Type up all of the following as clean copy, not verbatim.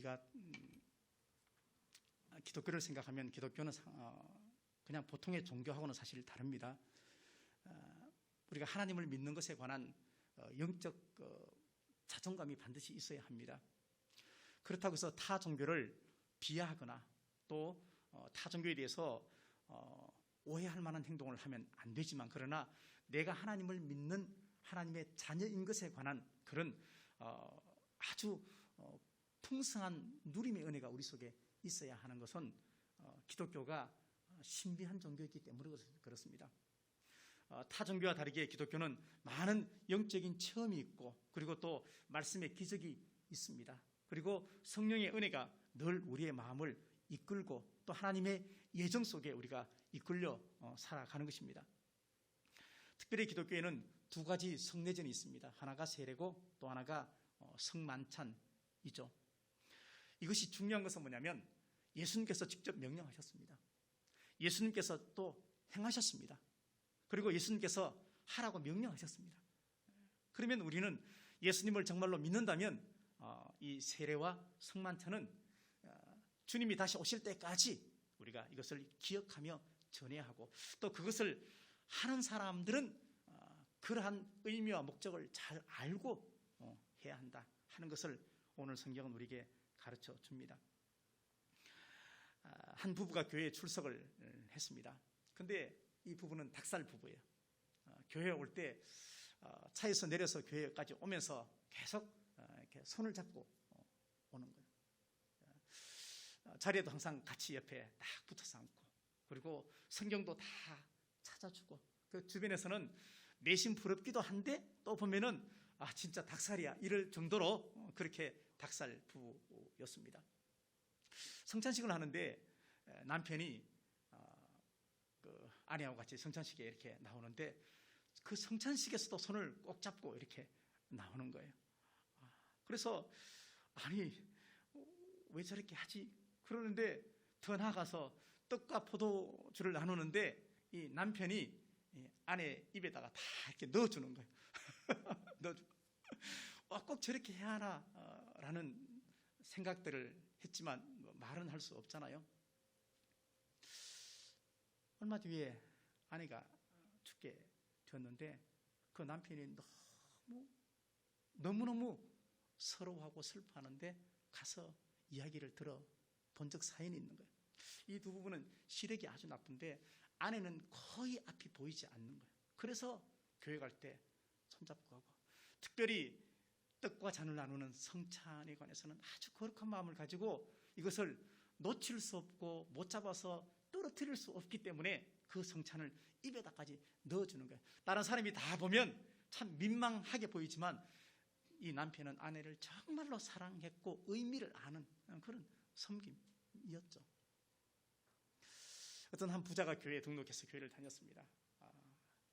우리가 기독교를 생각하면 기독교는 그냥 보통의 종교하고는 사실 다릅니다. 우리가 하나님을 믿는 것에 관한 영적 자존감이 반드시 있어야 합니다. 그렇다고 해서 타 종교를 비하하거나 또 타 종교에 대해서 오해할 만한 행동을 하면 안 되지만, 그러나 내가 하나님을 믿는 하나님의 자녀인 것에 관한 그런 아주 풍성한 누림의 은혜가 우리 속에 있어야 하는 것은 기독교가 신비한 종교이기 때문에 그렇습니다. 타 종교와 다르게 기독교는 많은 영적인 체험이 있고, 그리고 또 말씀의 기적이 있습니다. 그리고 성령의 은혜가 늘 우리의 마음을 이끌고 또 하나님의 예정 속에 우리가 이끌려 살아가는 것입니다. 특별히 기독교에는 두 가지 성례전이 있습니다. 하나가 세례고 또 하나가 성만찬이죠. 이것이 중요한 것은 뭐냐면 예수님께서 직접 명령하셨습니다. 예수님께서 또 행하셨습니다. 그리고 예수님께서 하라고 명령하셨습니다. 그러면 우리는 예수님을 정말로 믿는다면 이 세례와 성만찬은 주님이 다시 오실 때까지 우리가 이것을 기억하며 전해야 하고, 또 그것을 하는 사람들은 그러한 의미와 목적을 잘 알고 해야 한다 하는 것을 오늘 성경은 우리에게 가르쳐 줍니다. 한 부부가 교회에 출석을 했습니다. 근데 이 부부는 닭살 부부예요. 교회에 올 때 차에서 내려서 교회까지 오면서 계속 이렇게 손을 잡고 오는 거예요. 자리에도 항상 같이 옆에 딱 붙어서 앉고, 그리고 성경도 다 찾아주고, 그 주변에서는 내심 부럽기도 한데 또 보면은 진짜 닭살이야 이럴 정도로 그렇게 닭살 부부였습니다. 성찬식을 하는데 남편이 그 아내하고 같이 성찬식에 이렇게 나오는데 그 성찬식에서도 손을 꼭 잡고 이렇게 나오는 거예요. 그래서 아니 왜 저렇게 하지? 그러는데 더 나아가서 떡과 포도주를 나누는데 이 남편이 아내 입에다가 다 이렇게 넣어주는 거예요. 넣어주고 꼭 저렇게 해야 하나라는 생각들을 했지만 말은 할 수 없잖아요. 얼마 뒤에 아내가 죽게 되었는데 그 남편이 너무너무 서러워하고 슬퍼하는데 가서 이야기를 들어본 적 사연이 있는 거예요. 이 두 부부는 시력이 아주 나쁜데 아내는 거의 앞이 보이지 않는 거예요. 그래서 교회 갈 때 손잡고 가고, 특별히 떡과 잔을 나누는 성찬에 관해서는 아주 거룩한 마음을 가지고 이것을 놓칠 수 없고 못 잡아서 떨어뜨릴 수 없기 때문에 그 성찬을 입에다까지 넣어주는 거예요. 다른 사람이 다 보면 참 민망하게 보이지만 이 남편은 아내를 정말로 사랑했고 의미를 아는 그런 섬김이었죠. 어떤 한 부자가 교회에 등록해서 교회를 다녔습니다.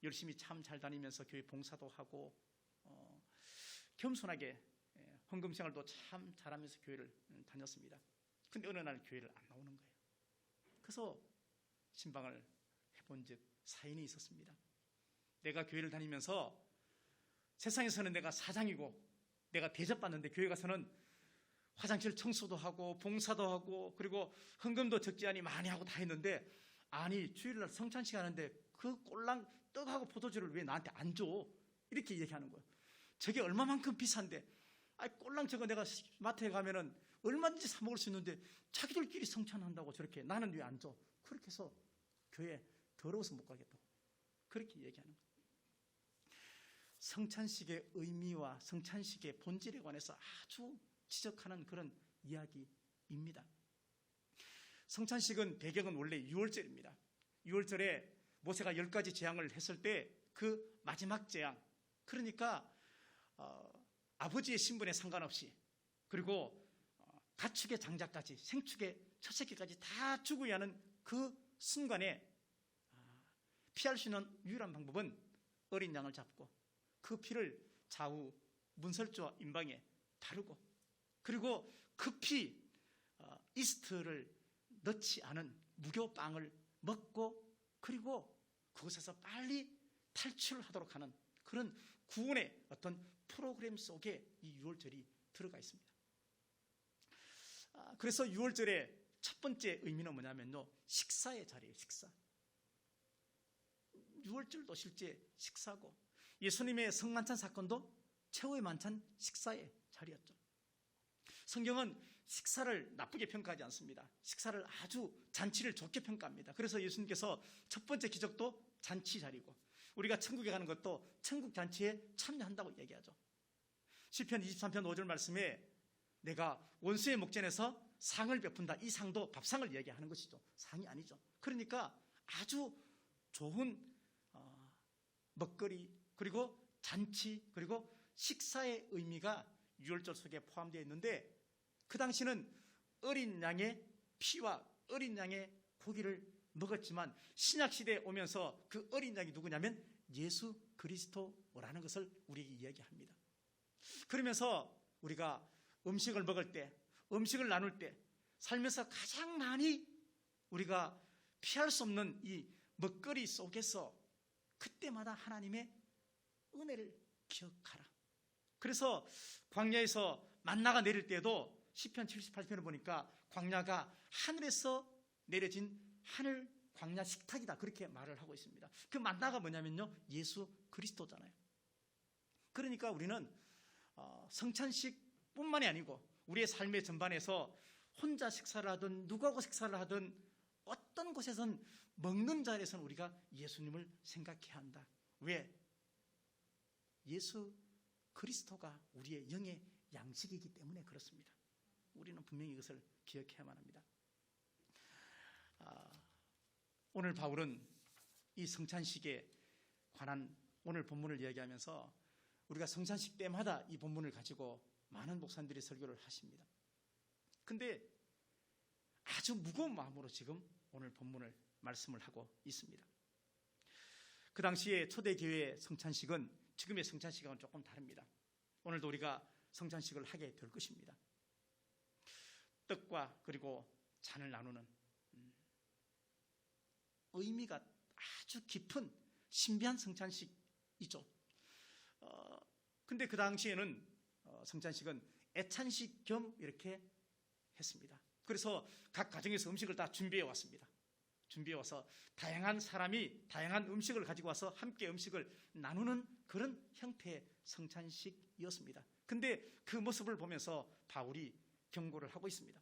열심히 참 잘 다니면서 교회 봉사도 하고 겸손하게 헌금 생활도 참 잘하면서 교회를 다녔습니다. 근데 어느 날 교회를 안 나오는 거예요. 그래서 신방을 해본 즉 사연이 있었습니다. 내가 교회를 다니면서 세상에서는 내가 사장이고 내가 대접받는데 교회 가서는 화장실 청소도 하고 봉사도 하고 그리고 헌금도 적지 않이 많이 하고 다 했는데, 아니 주일날 성찬식 하는데 그 꼴랑 떡하고 포도주를 왜 나한테 안 줘? 이렇게 얘기하는 거예요. 저게 얼마만큼 비싼데, 꼴랑 저거 내가 마트에 가면은 얼마든지 사 먹을 수 있는데 자기들끼리 성찬한다고 저렇게 나는 왜 안 줘? 그렇게 해서 교회 더러워서 못 가겠다고 그렇게 얘기하는 거예요. 성찬식의 의미와 성찬식의 본질에 관해서 아주 지적하는 그런 이야기입니다. 성찬식은 배경은 원래 유월절입니다. 유월절에 모세가 10가지 재앙을 했을 때 그 마지막 재앙, 그러니까 아버지의 신분에 상관없이 그리고 가축의 장자까지 생축의 첫 새끼까지 다 죽어야 하는 그 순간에 피할 수 있는 유일한 방법은 어린 양을 잡고 그 피를 좌우 문설주와 임방에 바르고, 그리고 급히 이스트를 넣지 않은 무교빵을 먹고, 그리고 그곳에서 빨리 탈출하도록 하는 그런 구원의 어떤 프로그램 속에 이 유월절이 들어가 있습니다. 그래서 유월절의 첫 번째 의미는 뭐냐면요, 식사의 자리예요. 식사. 유월절도 실제 식사고, 예수님의 성만찬 사건도 최후의 만찬 식사의 자리였죠. 성경은 식사를 나쁘게 평가하지 않습니다. 식사를 아주 잔치를 좋게 평가합니다. 그래서 예수님께서 첫 번째 기적도 잔치 자리고, 우리가 천국에 가는 것도 천국 잔치에 참여한다고 얘기하죠. 시편 23편 5절 말씀에 내가 원수의 목전에서 상을 베푼다, 이 상도 밥상을 얘기하는 것이죠. 상이 아니죠. 그러니까 아주 좋은 먹거리, 그리고 잔치, 그리고 식사의 의미가 유월절 속에 포함되어 있는데, 그 당시는 어린 양의 피와 어린 양의 고기를 먹었지만 신약시대에 오면서 그 어린 양이 누구냐면 예수 그리스도라는 것을 우리에게 이야기합니다. 그러면서 우리가 음식을 먹을 때, 음식을 나눌 때, 살면서 가장 많이 우리가 피할 수 없는 이 먹거리 속에서 그때마다 하나님의 은혜를 기억하라. 그래서 광야에서 만나가 내릴 때도 시편 78편을 보니까 광야가 하늘에서 내려진 하늘 광야 식탁이다, 그렇게 말을 하고 있습니다. 그 만나가 뭐냐면요, 예수 그리스도잖아요. 그러니까 우리는 성찬식 뿐만이 아니고 우리의 삶의 전반에서 혼자 식사를 하든 누구하고 식사를 하든 어떤 곳에선 먹는 자리에서는 우리가 예수님을 생각해야 한다. 왜? 예수 그리스도가 우리의 영의 양식이기 때문에 그렇습니다. 우리는 분명히 이것을 기억해야만 합니다. 오늘 바울은 이 성찬식에 관한 오늘 본문을 이야기하면서 우리가 성찬식 때마다 이 본문을 가지고 많은 목사님들이 설교를 하십니다. 근데 아주 무거운 마음으로 지금 오늘 본문을 말씀을 하고 있습니다. 그 당시에 초대교회의 성찬식은 지금의 성찬식과는 조금 다릅니다. 오늘도 우리가 성찬식을 하게 될 것입니다. 떡과 그리고 잔을 나누는 의미가 아주 깊은 신비한 성찬식이죠. 근데 그 당시에는 성찬식은 애찬식 겸 이렇게 했습니다. 그래서 각 가정에서 음식을 다 준비해 왔습니다. 준비해 와서 다양한 사람이 다양한 음식을 가지고 와서 함께 음식을 나누는 그런 형태의 성찬식이었습니다. 근데 그 모습을 보면서 바울이 경고를 하고 있습니다.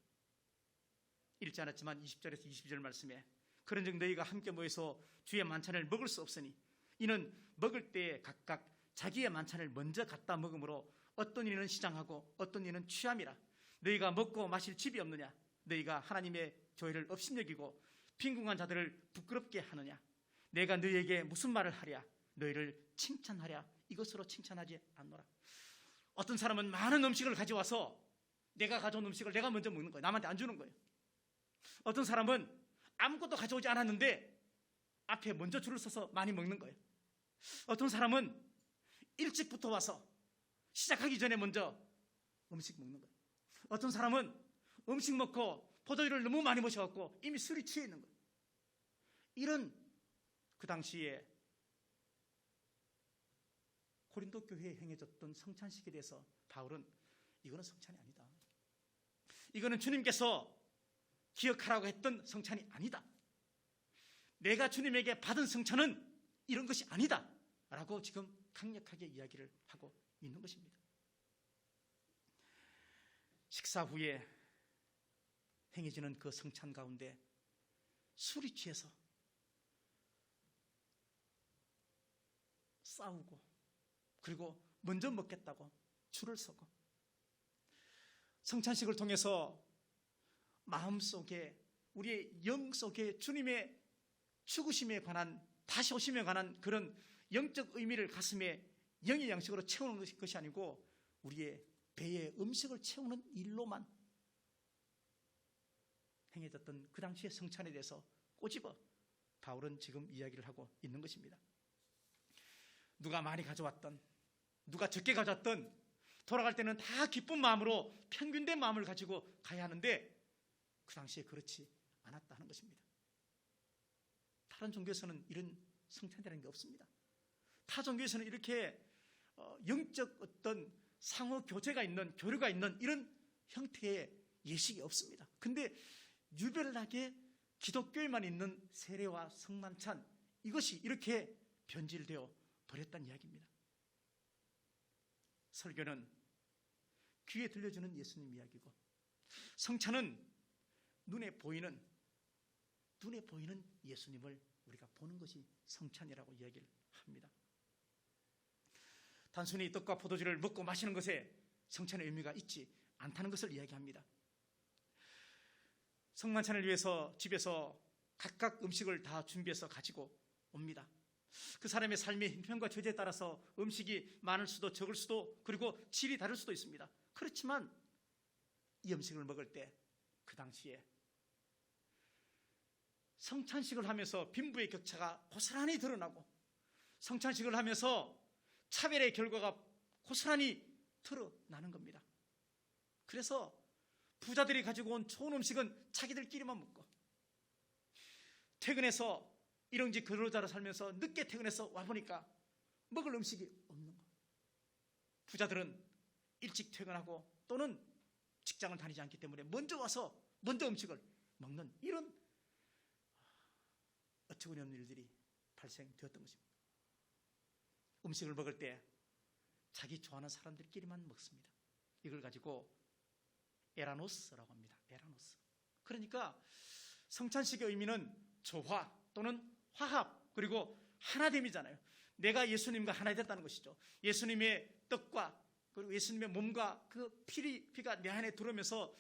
읽지 않았지만 20절에서 22절 말씀에 그런즉 너희가 함께 모여서 주의 만찬을 먹을 수 없으니 이는 먹을 때에 각각 자기의 만찬을 먼저 갖다 먹으므로 어떤 이는 시장하고 어떤 이는 취함이라. 너희가 먹고 마실 집이 없느냐? 너희가 하나님의 교회를 업신여기고 빈궁한 자들을 부끄럽게 하느냐? 내가 너희에게 무슨 말을 하랴? 너희를 칭찬하랴? 이것으로 칭찬하지 않노라. 어떤 사람은 많은 음식을 가져와서 내가 가져온 음식을 내가 먼저 먹는 거예요. 남한테 안 주는 거예요. 어떤 사람은 아무것도 가져오지 않았는데 앞에 먼저 줄을 서서 많이 먹는 거예요. 어떤 사람은 일찍부터 와서 시작하기 전에 먼저 음식 먹는 거예요. 어떤 사람은 음식 먹고 포도주를 너무 많이 마셔갖고 이미 술이 취해 있는 거예요. 이런 그 당시에 고린도 교회에 행해졌던 성찬식에 대해서 바울은 이거는 성찬이 아니다. 이거는 주님께서 기억하라고 했던 성찬이 아니다. 내가 주님에게 받은 성찬은 이런 것이 아니다 라고 지금 강력하게 이야기를 하고 있는 것입니다. 식사 후에 행해지는 그 성찬 가운데 술이 취해서 싸우고 그리고 먼저 먹겠다고 줄을 서고 성찬식을 통해서 마음속에 우리의 영 속에 주님의 죽으심에 관한 다시 오심에 관한 그런 영적 의미를 가슴에 영의 양식으로 채우는 것이 아니고 우리의 배에 음식을 채우는 일로만 행해졌던 그 당시의 성찬에 대해서 꼬집어 바울은 지금 이야기를 하고 있는 것입니다. 누가 많이 가져왔던 누가 적게 가져왔던 돌아갈 때는 다 기쁜 마음으로 평균된 마음을 가지고 가야 하는데 그 당시에 그렇지 않았다는 것입니다. 다른 종교에서는 이런 성찬이라는 게 없습니다. 타 종교에서는 이렇게 영적 어떤 상호 교제가 있는 교류가 있는 이런 형태의 예식이 없습니다. 근데 유별나게 기독교에만 있는 세례와 성만찬, 이것이 이렇게 변질되어 버렸다는 이야기입니다. 설교는 귀에 들려주는 예수님 이야기고, 성찬은 눈에 보이는 예수님을 우리가 보는 것이 성찬이라고 이야기를 합니다. 단순히 떡과 포도주를 먹고 마시는 것에 성찬의 의미가 있지 않다는 것을 이야기합니다. 성만찬을 위해서 집에서 각각 음식을 다 준비해서 가지고 옵니다. 그 사람의 삶의 형편과 처지에 따라서 음식이 많을 수도 적을 수도, 그리고 질이 다를 수도 있습니다. 그렇지만 이 음식을 먹을 때 그 당시에 성찬식을 하면서 빈부의 격차가 고스란히 드러나고, 성찬식을 하면서 차별의 결과가 고스란히 드러나는 겁니다. 그래서 부자들이 가지고 온 좋은 음식은 자기들끼리만 먹고, 퇴근해서 일용직 근로자로 살면서 늦게 퇴근해서 와보니까 먹을 음식이 없는 거예요. 부자들은 일찍 퇴근하고 또는 직장을 다니지 않기 때문에 먼저 와서 먼저 음식을 먹는, 이런 어처구니없는 일들이 발생되었던 것입니다. 음식을 먹을 때 자기 좋아하는 사람들끼리만 먹습니다. 이걸 가지고 에라노스라고 합니다. 에라노스. 그러니까 성찬식의 의미는 조화 또는 화합, 그리고 하나됨이잖아요. 내가 예수님과 하나 됐다는 것이죠. 예수님의 떡과 그리고 예수님의 몸과 그 피가 내 안에 들어오면서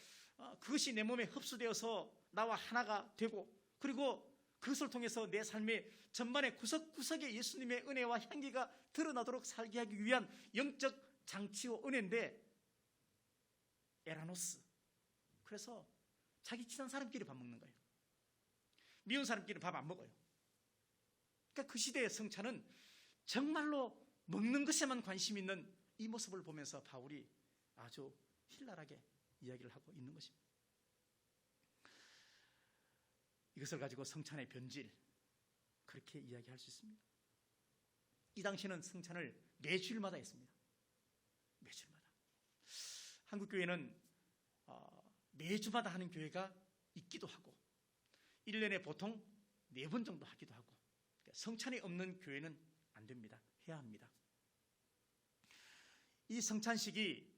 그것이 내 몸에 흡수되어서 나와 하나가 되고, 그리고 그것을 통해서 내 삶의 전반의 구석구석에 예수님의 은혜와 향기가 드러나도록 살게 하기 위한 영적 장치와 은혜인데, 에라노스. 그래서 자기 친한 사람끼리 밥 먹는 거예요. 미운 사람끼리 밥 안 먹어요. 그러니까 그 시대의 성찬은 정말로 먹는 것에만 관심 있는 이 모습을 보면서 바울이 아주 신랄하게 이야기를 하고 있는 것입니다. 이것을 가지고 성찬의 변질, 그렇게 이야기할 수 있습니다. 이 당시에는 성찬을 매주일마다 했습니다. 매주일마다. 한국교회는 매주마다 하는 교회가 있기도 하고 1년에 보통 4번 정도 하기도 하고, 성찬이 없는 교회는 안 됩니다. 해야 합니다. 이 성찬식이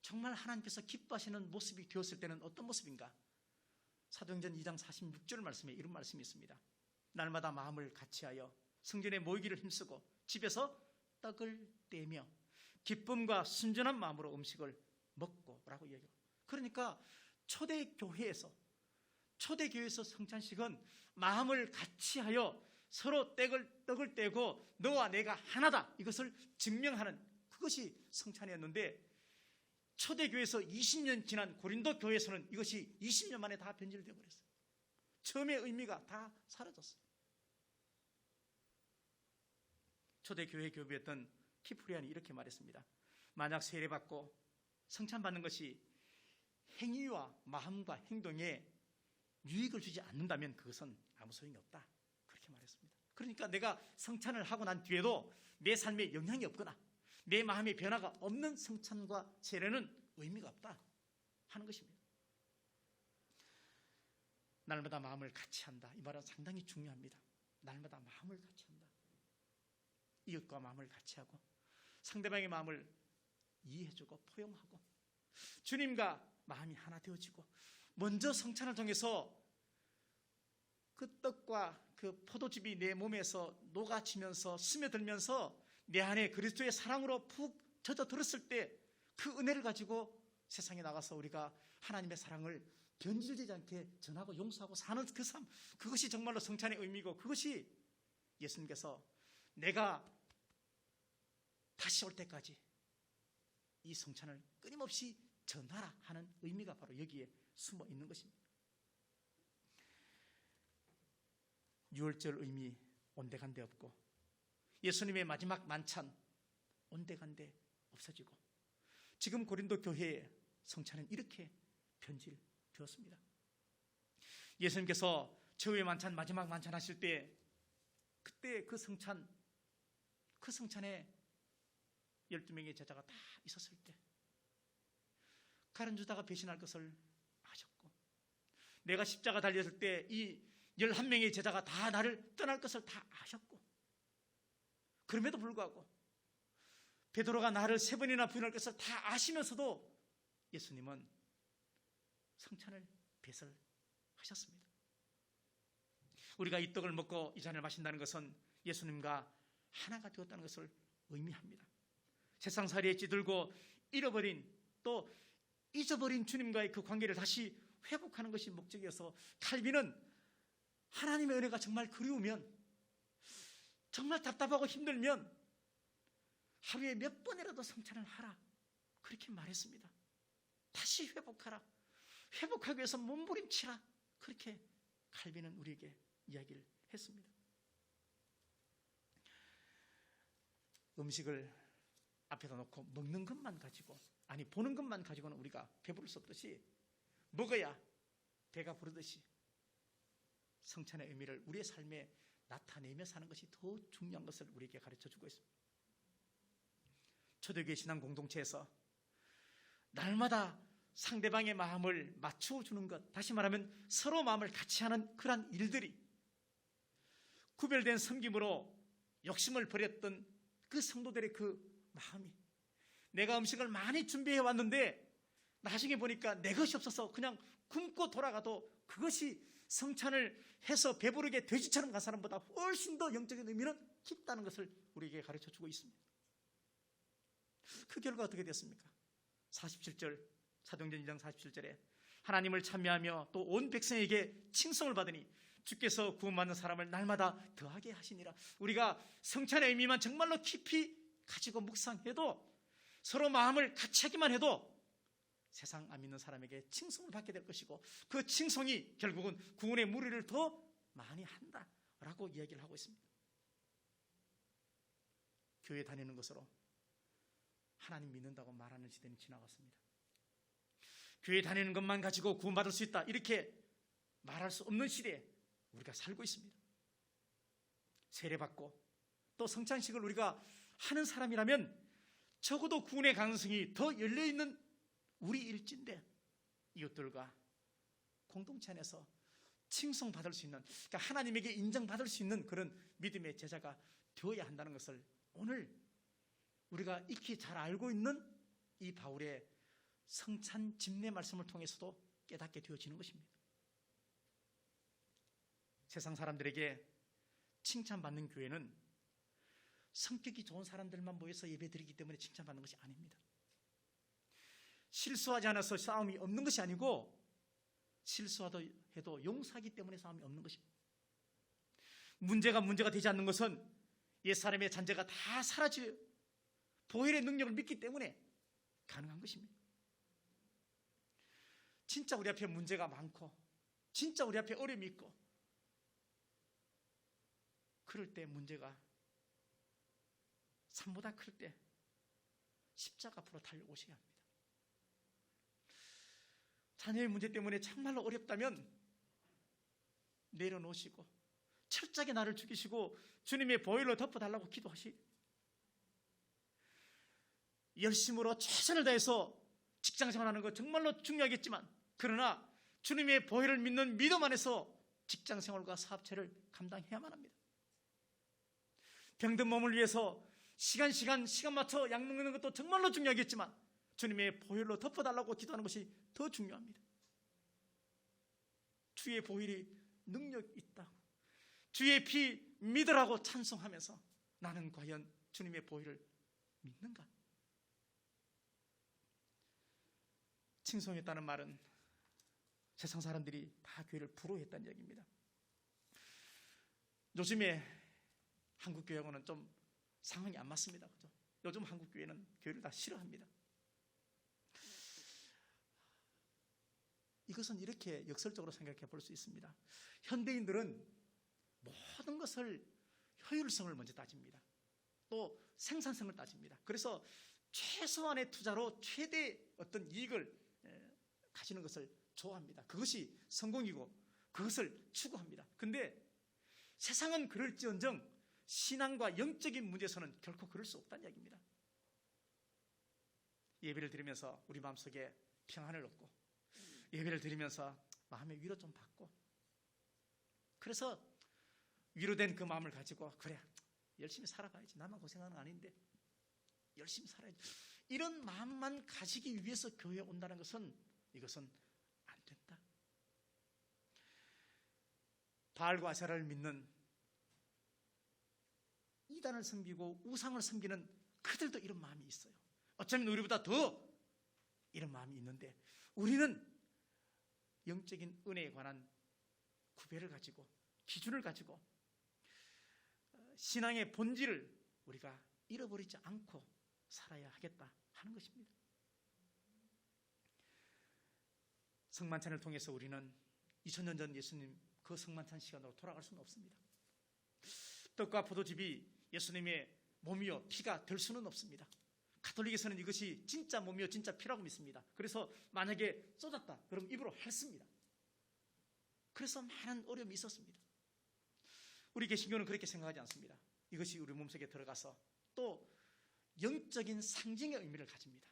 정말 하나님께서 기뻐하시는 모습이 되었을 때는 어떤 모습인가? 사도행전 2장 46절 말씀에 이런 말씀이 있습니다. 날마다 마음을 같이하여 성전에 모이기를 힘쓰고 집에서 떡을 떼며 기쁨과 순전한 마음으로 음식을 먹고라고 이야기해요. 그러니까 초대교회에서 성찬식은 마음을 같이하여 서로 떡을 떼고 너와 내가 하나다, 이것을 증명하는, 그것이 성찬이었는데, 초대교회에서 20년 지난 고린도 교회에서는 이것이 20년 만에 다 변질되어 버렸어요. 처음의 의미가 다 사라졌어요. 초대교회 교부였던 키프리안이 이렇게 말했습니다. 만약 세례받고 성찬받는 것이 행위와 마음과 행동에 유익을 주지 않는다면 그것은 아무 소용이 없다, 그렇게 말했습니다. 그러니까 내가 성찬을 하고 난 뒤에도 내 삶에 영향이 없거나 내 마음의 변화가 없는 성찬과 세례는 의미가 없다 하는 것입니다. 날마다 마음을 같이 한다, 이 말은 상당히 중요합니다. 날마다 마음을 같이 한다. 이웃과 마음을 같이 하고 상대방의 마음을 이해해주고 포용하고 주님과 마음이 하나 되어지고, 먼저 성찬을 통해서 그 떡과 그 포도즙이 내 몸에서 녹아지면서 스며들면서 내 안에 그리스도의 사랑으로 푹 젖어들었을 때 그 은혜를 가지고 세상에 나가서 우리가 하나님의 사랑을 변질되지 않게 전하고 용서하고 사는 그 삶, 그것이 정말로 성찬의 의미고, 그것이 예수님께서 내가 다시 올 때까지 이 성찬을 끊임없이 전하라 하는 의미가 바로 여기에 숨어 있는 것입니다. 유월절 의미 온데간데 없고, 예수님의 마지막 만찬 온데간데 없어지고, 지금 고린도 교회의 성찬은 이렇게 변질되었습니다. 예수님께서 최후의 만찬, 마지막 만찬 하실 때, 그때 그 성찬에 12명의 제자가 다 있었을 때 가룟 유다가 배신할 것을 아셨고, 내가 십자가 달렸을 때 이 11명의 제자가 다 나를 떠날 것을 다 아셨고, 그럼에도 불구하고 베드로가 나를 3번이나 부인할 것을 다 아시면서도 예수님은 성찬을 배설하셨습니다. 우리가 이 떡을 먹고 이 잔을 마신다는 것은 예수님과 하나가 되었다는 것을 의미합니다. 세상살이에 찌들고 잃어버린, 또 잊어버린 주님과의 그 관계를 다시 회복하는 것이 목적이어서, 칼빈은 하나님의 은혜가 정말 그리우면, 정말 답답하고 힘들면 하루에 몇 번이라도 성찬을 하라, 그렇게 말했습니다. 다시 회복하라, 회복하기 위해서 몸부림치라, 그렇게 칼빈은 우리에게 이야기를 했습니다. 음식을 앞에다 놓고 먹는 것만 가지고, 아니 보는 것만 가지고는 우리가 배부를 수 없듯이, 먹어야 배가 부르듯이 성찬의 의미를 우리의 삶에 나타내며 사는 것이 더 중요한 것을 우리에게 가르쳐주고 있습니다. 초대교회 신앙 공동체에서 날마다 상대방의 마음을 맞춰주는 것, 다시 말하면 서로 마음을 같이 하는 그러한 일들이 구별된 섬김으로 욕심을 버렸던 그 성도들의 그 마음이, 내가 음식을 많이 준비해 왔는데 나중에 보니까 내 것이 없어서 그냥 굶고 돌아가도 그것이 성찬을 해서 배부르게 돼지처럼 간 사람보다 훨씬 더 영적인 의미는 깊다는 것을 우리에게 가르쳐주고 있습니다. 그 결과 어떻게 됐습니까? 47절, 사도행전 2장 47절에 하나님을 찬미하며 또 온 백성에게 칭송을 받으니 주께서 구원받는 사람을 날마다 더하게 하시니라. 우리가 성찬의 의미만 정말로 깊이 가지고 묵상해도, 서로 마음을 같이 하기만 해도 세상 안 믿는 사람에게 칭송을 받게 될 것이고, 그 칭송이 결국은 구원의 무리를 더 많이 한다라고 이야기를 하고 있습니다. 교회 다니는 것으로 하나님 믿는다고 말하는 시대는 지나갔습니다. 교회 다니는 것만 가지고 구원받을 수 있다, 이렇게 말할 수 없는 시대에 우리가 살고 있습니다. 세례받고 또 성찬식을 우리가 하는 사람이라면 적어도 구원의 가능성이 더 열려있는 우리 일진데, 이웃들과 공동체 안에서 칭송받을 수 있는, 그러니까 하나님에게 인정받을 수 있는 그런 믿음의 제자가 되어야 한다는 것을 오늘 우리가 익히 잘 알고 있는 이 바울의 성찬 집례 말씀을 통해서도 깨닫게 되어지는 것입니다. 세상 사람들에게 칭찬받는 교회는 성격이 좋은 사람들만 모여서 예배드리기 때문에 칭찬받는 것이 아닙니다. 실수하지 않아서 싸움이 없는 것이 아니고, 실수하도 해도 용서하기 때문에 싸움이 없는 것입니다. 문제가 되지 않는 것은 옛사람의 잔재가 다 사라져 보혈의 능력을 믿기 때문에 가능한 것입니다. 진짜 우리 앞에 문제가 많고, 진짜 우리 앞에 어려움이 있고, 그럴 때 문제가 산보다 클 때 십자가 앞으로 달려오셔야 합니다. 자녀의 문제 때문에 정말로 어렵다면 내려놓으시고 철저하게 나를 죽이시고 주님의 보혈로 덮어달라고 기도하시, 열심으로 최선을 다해서 직장생활하는 것 정말로 중요하겠지만, 그러나 주님의 보혈을 믿는 믿음 안에서 직장생활과 사업체를 감당해야만 합니다. 병든 몸을 위해서 시간 맞춰 약 먹는 것도 정말로 중요하겠지만, 주님의 보혈로 덮어달라고 기도하는 것이 더 중요합니다. 주의 보혈이 능력 있다고, 주의 피 믿으라고 찬송하면서 나는 과연 주님의 보혈을 믿는가? 칭송했다는 말은 세상 사람들이 다 교회를 부러워했다는 얘기입니다. 요즘에 한국 교회하고는 좀 상황이 안 맞습니다. 그죠? 요즘 한국 교회는 교회를 다 싫어합니다. 이것은 이렇게 역설적으로 생각해 볼 수 있습니다. 현대인들은 모든 것을 효율성을 먼저 따집니다. 또 생산성을 따집니다. 그래서 최소한의 투자로 최대 어떤 이익을 가지는 것을 좋아합니다. 그것이 성공이고 그것을 추구합니다. 근데 세상은 그럴지언정 신앙과 영적인 문제에서는 결코 그럴 수 없다는 이야기입니다. 예배를 드리면서 우리 마음속에 평안을 얻고 예배를 드리면서 마음의 위로 좀 받고, 그래서 위로된 그 마음을 가지고 그래 열심히 살아가야지, 나만 고생하는 거 아닌데 열심히 살아야지, 이런 마음만 가지기 위해서 교회에 온다는 것은 이것은 안 된다. 바알과 아세라를 믿는, 이단을 섬기고 우상을 섬기는 그들도 이런 마음이 있어요. 어쩌면 우리보다 더 이런 마음이 있는데, 우리는 영적인 은혜에 관한 구별을 가지고 기준을 가지고 신앙의 본질을 우리가 잃어버리지 않고 살아야 하겠다 하는 것입니다. 성만찬을 통해서 우리는 2000년 전 예수님 그 성만찬 시간으로 돌아갈 수는 없습니다. 떡과 포도즙이 예수님의 몸이요 피가 될 수는 없습니다. 가톨릭에서는 이것이 진짜 몸이요 진짜 피라고 믿습니다. 그래서 만약에 쏟았다 그럼 입으로 핥습니다. 그래서 많은 어려움이 있었습니다. 우리 개신교는 그렇게 생각하지 않습니다. 이것이 우리 몸속에 들어가서 또 영적인 상징의 의미를 가집니다.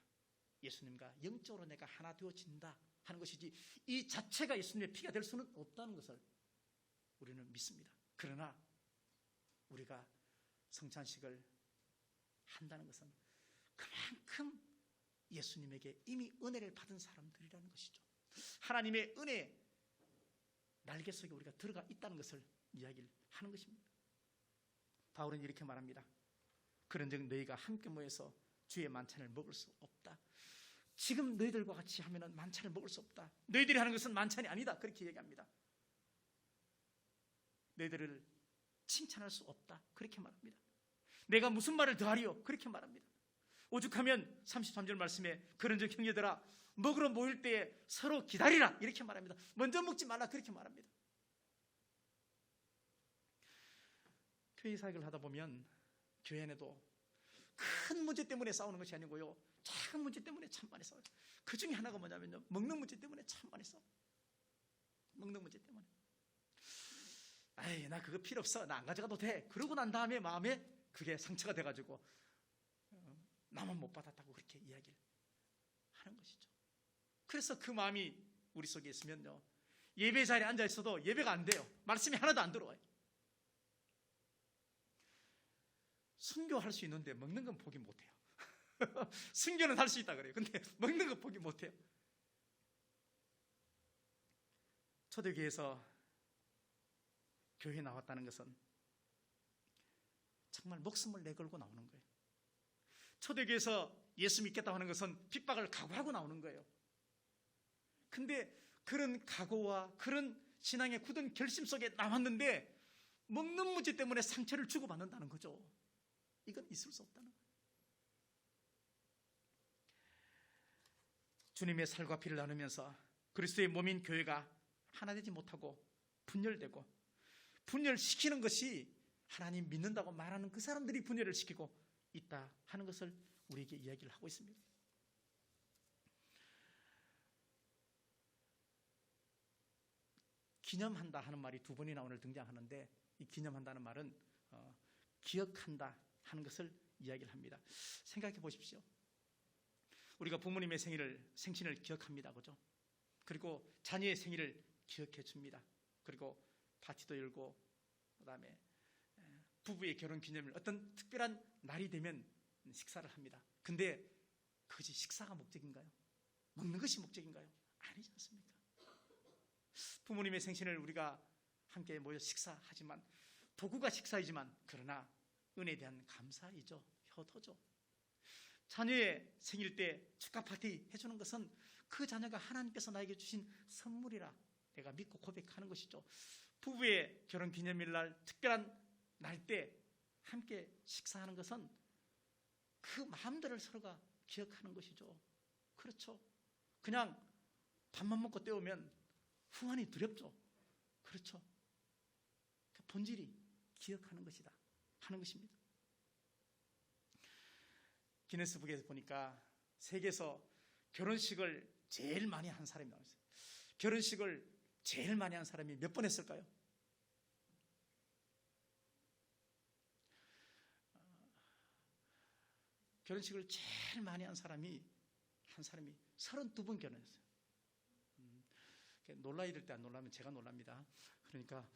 예수님과 영적으로 내가 하나 되어진다 하는 것이지, 이 자체가 예수님의 피가 될 수는 없다는 것을 우리는 믿습니다. 그러나 우리가 성찬식을 한다는 것은 그만큼 예수님에게 이미 은혜를 받은 사람들이라는 것이죠. 하나님의 은혜 날개 속에 우리가 들어가 있다는 것을 이야기를 하는 것입니다. 바울은 이렇게 말합니다. 그런즉 너희가 함께 모여서 주의 만찬을 먹을 수 없다. 지금 너희들과 같이 하면 만찬을 먹을 수 없다. 너희들이 하는 것은 만찬이 아니다. 그렇게 얘기합니다. 너희들을 칭찬할 수 없다. 그렇게 말합니다. 내가 무슨 말을 더하리요? 그렇게 말합니다. 오죽하면 33절 말씀에 그런즉 형제들아 먹으러 모일 때에 서로 기다리라 이렇게 말합니다. 먼저 먹지 말라 그렇게 말합니다. 교회 사역을 하다 보면 교회 안에도 큰 문제 때문에 싸우는 것이 아니고요, 작은 문제 때문에 참 많이 싸워요. 그 중에 하나가 뭐냐면요, 먹는 문제 때문에 참 많이 싸워요. 먹는 문제 때문에. 아이 나 그거 필요 없어, 나 안 가져가도 돼. 그러고 난 다음에 마음에 그게 상처가 돼가지고 나만 못 받았다고 그렇게 이야기를 하는 것이죠. 그래서 그 마음이 우리 속에 있으면요, 예배 자리에 앉아 있어도 예배가 안 돼요. 말씀이 하나도 안 들어와요. 순교할 수 있는데 먹는 건 포기 못해요. 순교는 할 수 있다 그래요. 근데 먹는 건 포기 못해요. 초대교회에서 교회에 나왔다는 것은 정말 목숨을 내걸고 나오는 거예요. 초대교회에서 예수 믿겠다고 하는 것은 핍박을 각오하고 나오는 거예요. 근데 그런 각오와 그런 신앙의 굳은 결심 속에 나왔는데 먹는 문제 때문에 상처를 주고받는다는 거죠. 이건 있을 수 없다는 거예요. 주님의 살과 피를 나누면서 그리스도의 몸인 교회가 하나 되지 못하고 분열되고, 분열시키는 것이 하나님 믿는다고 말하는 그 사람들이 분열을 시키고 있다 하는 것을 우리에게 이야기를 하고 있습니다. 기념한다 하는 말이 두 번이나 오늘 등장하는데, 이 기념한다는 말은 기억한다 하는 것을 이야기를 합니다. 생각해 보십시오. 우리가 부모님의 생신을 기억합니다. 그죠? 그리고 자녀의 생일을 기억해 줍니다. 그리고 파티도 열고, 그 다음에 부부의 결혼 기념일, 어떤 특별한 날이 되면 식사를 합니다. 근데 그것이 식사가 목적인가요? 먹는 것이 목적인가요? 아니지 않습니까? 부모님의 생신을 우리가 함께 모여 식사하지만, 도구가 식사이지만 그러나 은혜에 대한 감사이죠. 효도죠. 자녀의 생일 때 축하 파티 해주는 것은 그 자녀가 하나님께서 나에게 주신 선물이라 내가 믿고 고백하는 것이죠. 부부의 결혼 기념일 날, 특별한 날 때 함께 식사하는 것은 그 마음들을 서로가 기억하는 것이죠. 그렇죠. 그냥 밥만 먹고 때우면 후환이 두렵죠. 그렇죠. 그 본질이 기억하는 것이다 하는 것입니다. 기네스북에서 보니까 세계에서 결혼식을 제일 많이 한 사람이 나왔어요. 결혼식을 제일 많이 한 사람이 몇 번 했을까요? 결혼식을 제일 많이 한 사람이 한 사람이 32번 결혼했어요. 놀라 이럴 때 안 놀라면 제가 놀랍니다. 그러니까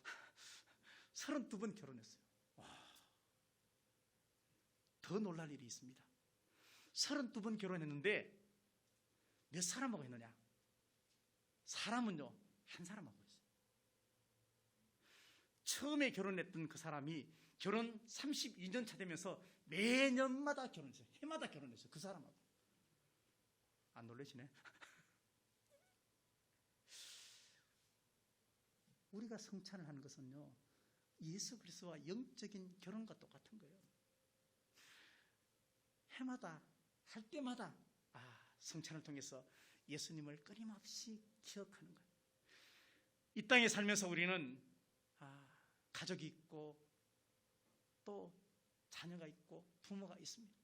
32번 결혼했어요. 와, 더 놀랄 일이 있습니다. 32번 결혼했는데 몇 사람하고 했느냐? 사람은요, 한 사람하고 했어요. 처음에 결혼했던 그 사람이 결혼 32년 차 되면서 매년마다 결혼했어요. 해마다 결혼했어요. 그 사람하고. 안 놀라시네? 우리가 성찬을 하는 것은요, 예수 그리스도와 영적인 결혼과 똑같은 거예요. 해마다, 할 때마다 성찬을 통해서 예수님을 끊임없이 기억하는 거예요. 이 땅에 살면서 우리는 가족이 있고 또 자녀가 있고 부모가 있습니다.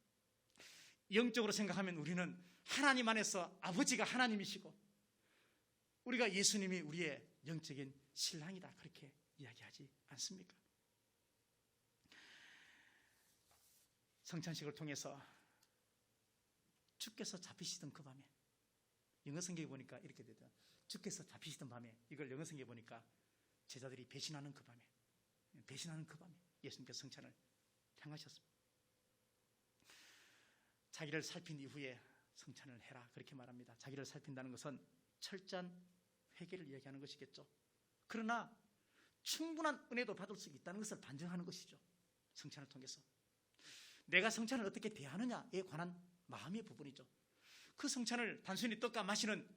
영적으로 생각하면 우리는 하나님 안에서 아버지가 하나님이시고 우리가 예수님이 우리의 영적인 신랑이다, 그렇게 이야기하지 않습니까? 성찬식을 통해서 주께서 잡히시던 그 밤에, 영어 성경에 보니까 이렇게 되죠. 주께서 잡히시던 밤에, 이걸 영어 성경에 보니까 제자들이 배신하는 그 밤에 예수님께서 성찬을 향하셨습니다. 자기를 살핀 이후에 성찬을 해라, 그렇게 말합니다. 자기를 살핀다는 것은 철저한 회개를 이야기하는 것이겠죠. 그러나 충분한 은혜도 받을 수 있다는 것을 반증하는 것이죠. 성찬을 통해서 내가 성찬을 어떻게 대하느냐에 관한 마음의 부분이죠. 그 성찬을 단순히 떡과 마시는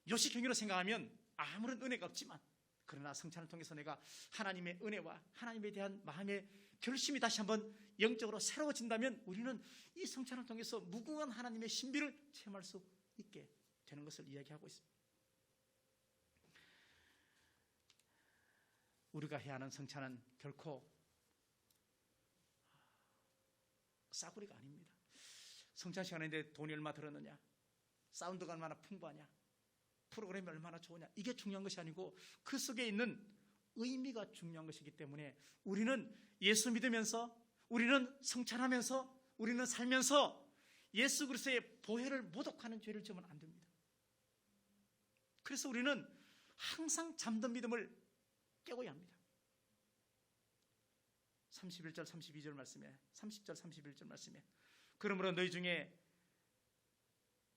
요식행위로 생각하면 아무런 은혜가 없지만, 그러나 성찬을 통해서 내가 하나님의 은혜와 하나님에 대한 마음의 결심이 다시 한번 영적으로 새로워진다면 우리는 이 성찬을 통해서 무궁한 하나님의 신비를 체험할 수 있게 되는 것을 이야기하고 있습니다. 우리가 해야 하는 성찬은 결코 싸구리가 아닙니다. 성찬 시간인데 돈이 얼마 들었느냐, 사운드가 얼마나 풍부하냐, 프로그램이 얼마나 좋으냐, 이게 중요한 것이 아니고 그 속에 있는 의미가 중요한 것이기 때문에 우리는 예수 믿으면서, 우리는 성찬하면서, 우리는 살면서 예수 그리스도의 보혈을 모독하는 죄를 지으면 안 됩니다. 그래서 우리는 항상 잠든 믿음을 깨워야 합니다. 31절 32절 말씀에, 30절 31절 말씀에, 그러므로 너희 중에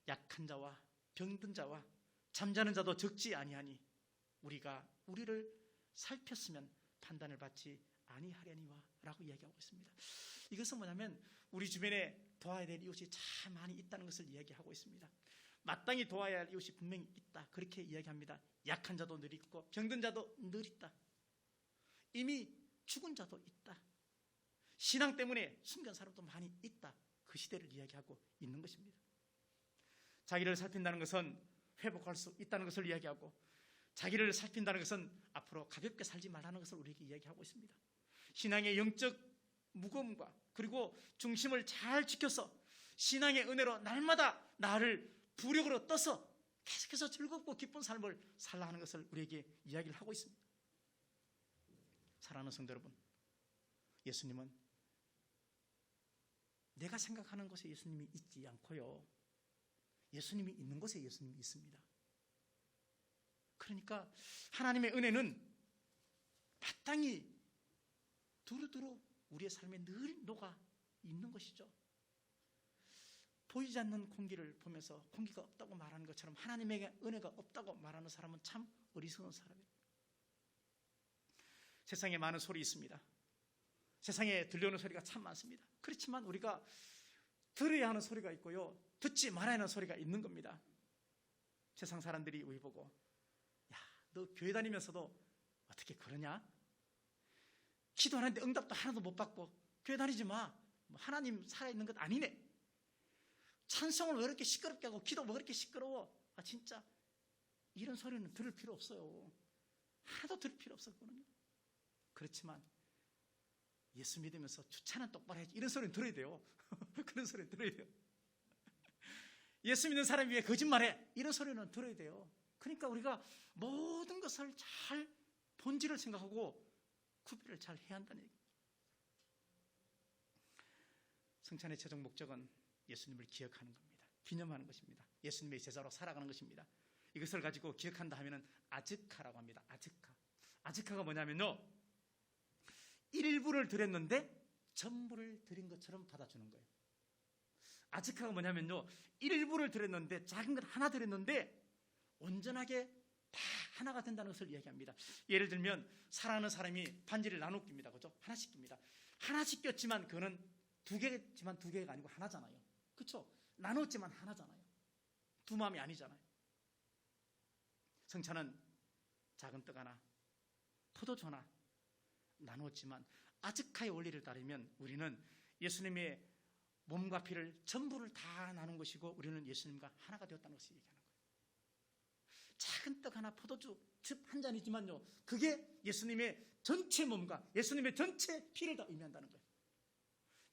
약한 자와 병든 자와 잠자는 자도 적지 아니하니 우리가 우리를 살폈으면 판단을 받지 아니하려니와 라고 이야기하고 있습니다. 이것은 뭐냐면 우리 주변에 도와야 될 이웃이 참 많이 있다는 것을 이야기하고 있습니다. 마땅히 도와야 할 이웃이 분명히 있다, 그렇게 이야기합니다. 약한 자도 늘 있고 병든 자도 늘 있다. 이미 죽은 자도 있다. 신앙 때문에 숨긴 사람도 많이 있다. 그 시대를 이야기하고 있는 것입니다. 자기를 살핀다는 것은 회복할 수 있다는 것을 이야기하고, 자기를 살핀다는 것은 앞으로 가볍게 살지 말라는 것을 우리에게 이야기하고 있습니다. 신앙의 영적 무거움과 그리고 중심을 잘 지켜서 신앙의 은혜로 날마다 나를 부력으로 떠서 계속해서 즐겁고 기쁜 삶을 살라 하는 것을 우리에게 이야기를 하고 있습니다. 사랑하는 성도 여러분, 예수님은 내가 생각하는 곳에 예수님이 있지 않고요, 예수님이 있는 곳에 예수님이 있습니다. 그러니까 하나님의 은혜는 마땅히 두루두루 우리의 삶에 늘 녹아 있는 것이죠. 보이지 않는 공기를 보면서 공기가 없다고 말하는 것처럼 하나님에게 은혜가 없다고 말하는 사람은 참 어리석은 사람입니다. 세상에 많은 소리 있습니다. 세상에 들려오는 소리가 참 많습니다. 그렇지만 우리가 들어야 하는 소리가 있고요, 듣지 말아야 하는 소리가 있는 겁니다. 세상 사람들이 우리 보고, 야, 너 교회 다니면서도 어떻게 그러냐? 기도하는데 응답도 하나도 못 받고 교회 다니지 마, 하나님 살아있는 것 아니네. 찬송을 왜 이렇게 시끄럽게 하고 기도 왜 그렇게 시끄러워? 진짜 이런 소리는 들을 필요 없어요. 하나도 들을 필요 없었거든요. 그렇지만 예수 믿으면서 주차는 똑바로 해야지, 이런 소리는 들어야 돼요. 그런 소리는 들어야 돼요. 예수 믿는 사람이 왜 거짓말해? 이런 소리는 들어야 돼요. 그러니까 우리가 모든 것을 잘 본질을 생각하고 구별을 잘 해야 한다는 얘기입니다. 성찬의 최종 목적은 예수님을 기억하는 겁니다. 기념하는 것입니다. 예수님의 제자로 살아가는 것입니다. 이것을 가지고 기억한다 하면은 아즈카라고 합니다. 아즈카가 뭐냐면요, 일부를 드렸는데 전부를 드린 것처럼 받아주는 거예요. 아즈카가 뭐냐면요, 일부를 드렸는데, 작은 것 하나 드렸는데 온전하게 다 하나가 된다는 것을 이야기합니다. 예를 들면 사랑하는 사람이 반지를 나눠 낍니다. 그죠? 하나씩 낍니다. 하나씩 꼈지만 그거는 두 개지만 두 개가 아니고 하나잖아요. 그렇죠? 나눴지만 하나잖아요. 두 마음이 아니잖아요. 성찬은 작은 떡 하나, 포도주 하나 나눴지만 아즈카의 원리를 따르면 우리는 예수님의 몸과 피를 전부를 다 나눈 것이고 우리는 예수님과 하나가 되었다는 것을 얘기하는 거예요. 작은 떡 하나, 포도주 한 잔이지만요, 그게 예수님의 전체 몸과 예수님의 전체 피를 다 의미한다는 거예요.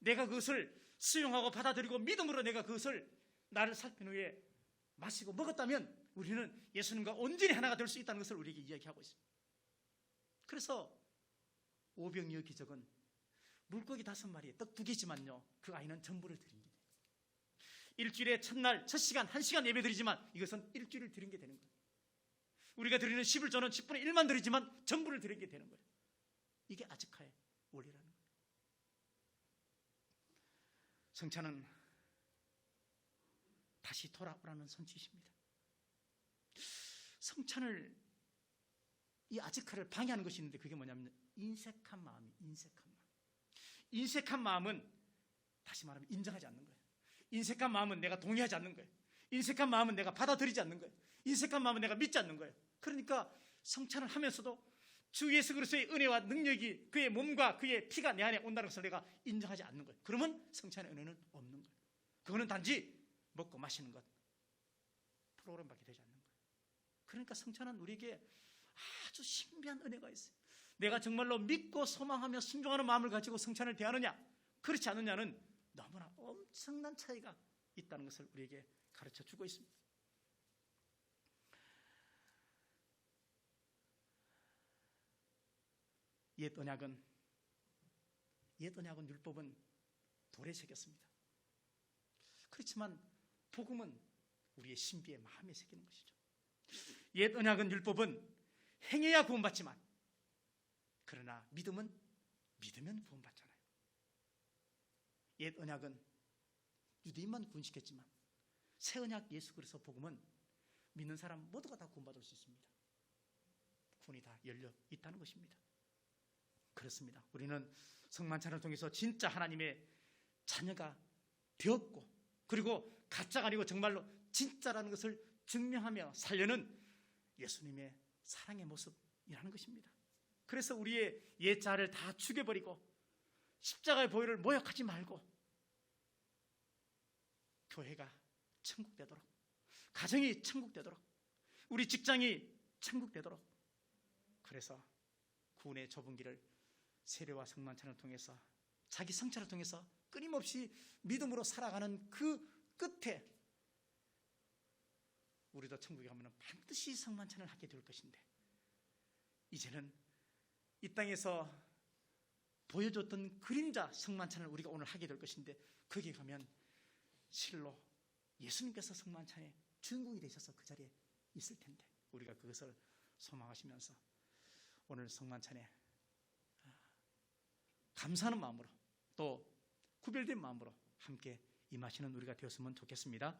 내가 그것을 수용하고 받아들이고 믿음으로 내가 그것을 나를 살핀 후에 마시고 먹었다면 우리는 예수님과 온전히 하나가 될 수 있다는 것을 우리에게 이야기하고 있습니다. 그래서 오병이어 기적은 물고기 5마리에 떡 2개지만요, 그 아이는 전부를 드린 게 돼요. 일주일의 첫날 첫 시간 1시간 예배 드리지만 이것은 일주일을 드린 게 되는 거예요. 우리가 드리는 11조는 10분의 1만 드리지만 전부를 드린 게 되는 거예요. 이게 아즈카의 원리라는 거예요. 성찬은 다시 돌아오라는 손짓입니다. 성찬을, 이 아즈카를 방해하는 것이 있는데 그게 뭐냐면 인색한 마음이, 인색한 마음은 다시 말하면 인정하지 않는 거예요. 인색한 마음은 내가 동의하지 않는 거예요. 인색한 마음은 내가 받아들이지 않는 거예요. 인색한 마음은 내가 믿지 않는 거예요. 그러니까 성찬을 하면서도 주 예수 그리스도의 은혜와 능력이 그의 몸과 그의 피가 내 안에 온다는 것을 내가 인정하지 않는 거예요. 그러면 성찬의 은혜는 없는 거예요. 그거는 단지 먹고 마시는 것, 프로그램밖에 되지 않는 거예요. 그러니까 성찬은 우리에게 아주 신비한 은혜가 있어요. 내가 정말로 믿고 소망하며 순종하는 마음을 가지고 성찬을 대하느냐 그렇지 않느냐는 너무나 엄청난 차이가 있다는 것을 우리에게 가르쳐 주고 있습니다. 옛 언약은 율법은 돌에 새겼습니다. 그렇지만 복음은 우리의 신비의 마음에 새기는 것이죠. 옛 언약은 율법은 행해야 구원받지만, 그러나 믿으면 구원받잖아요. 옛 언약은 유대인만 구원시켰지만 새 언약 예수 그리스도 복음은 믿는 사람 모두가 다 구원받을 수 있습니다. 구원이 다 열려 있다는 것입니다. 그렇습니다. 우리는 성만찬을 통해서 진짜 하나님의 자녀가 되었고, 그리고 가짜가 아니고 정말로 진짜라는 것을 증명하며 살려는 예수님의 사랑의 모습이라는 것입니다. 그래서 우리의 옛자를 다 죽여버리고 십자가의 보혈을 모욕하지 말고 교회가 천국되도록, 가정이 천국되도록, 우리 직장이 천국되도록, 그래서 구원의 좁은 길을 세례와 성만찬을 통해서, 자기 성찬을 통해서 끊임없이 믿음으로 살아가는 그 끝에 우리도 천국에 가면 반드시 성만찬을 하게 될 것인데, 이제는 이 땅에서 보여줬던 그림자 성만찬을 우리가 오늘 하게 될 것인데, 거기에 가면 실로 예수님께서 성만찬의 주인공이 되셔서 그 자리에 있을 텐데, 우리가 그것을 소망하시면서 오늘 성만찬에 감사하는 마음으로 또 구별된 마음으로 함께 임하시는 우리가 되었으면 좋겠습니다.